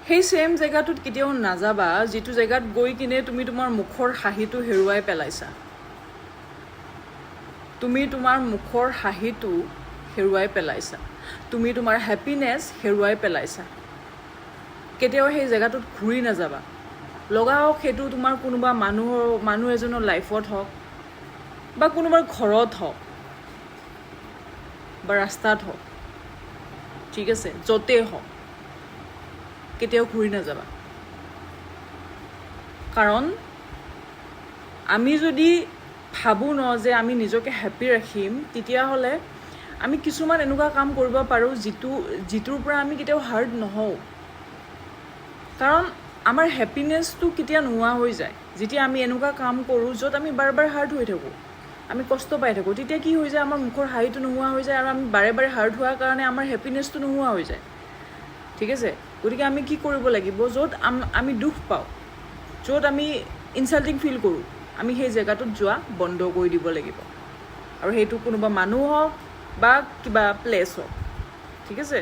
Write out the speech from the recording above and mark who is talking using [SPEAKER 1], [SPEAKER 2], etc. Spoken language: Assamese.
[SPEAKER 1] সেই সেম জেগাটোত কেতিয়াও নাযাবা যিটো জেগাত গৈ কিনে তুমি তোমাৰ মুখৰ হাঁহিটো হেৰুৱাই পেলাইছা। তুমি তোমাৰ মুখৰ হাঁহিটো হেৰুৱাই পেলাইছা, তুমি তোমাৰ হেপিনেছ হেৰুৱাই পেলাইছা। কেতিয়াও সেই জেগাটোত ঘূৰি নাযাবা। লগা হওক সেইটো তোমাৰ কোনোবা মানুহ এজনৰ লাইফত হওক বা কোনোবাৰ ঘৰত হওক বা ৰাস্তাত হওক, ঠিক আছে, য'তেই হওক, কেতিয়াও ঘূৰি নাযাবা। কাৰণ আমি যদি ভাবোঁ ন যে আমি নিজকে হেপী ৰাখিম, তেতিয়াহ'লে আমি কিছুমান এনেকুৱা কাম কৰিব পাৰোঁ যিটোৰ পৰা আমি কেতিয়াও হাৰ্ট নহওঁ। কাৰণ আমাৰ হেপিনেছটো কেতিয়া নোহোৱা হৈ যায় যেতিয়া আমি এনেকুৱা কাম কৰোঁ য'ত আমি বাৰে বাৰে হাৰ্ট হৈ থাকোঁ, আমি কষ্ট পাই থাকোঁ। তেতিয়া কি হৈ যায়, আমাৰ মুখৰ হাঁহিটো নোহোৱা হৈ যায় আৰু আমি বাৰে বাৰে হাৰ্ট হোৱাৰ কাৰণে আমাৰ হেপিনেছটো নোহোৱা হৈ যায়, ঠিক আছে। গতিকে আমি কি কৰিব লাগিব, য'ত আমি দুখ পাওঁ, য'ত আমি ইনচাল্টিং ফিল কৰোঁ, আমি সেই জেগাটোত যোৱা বন্ধ কৰি দিব লাগিব। আৰু সেইটো কোনোবা মানুহ হওক বা কিবা প্লেচ হওক, ঠিক আছে।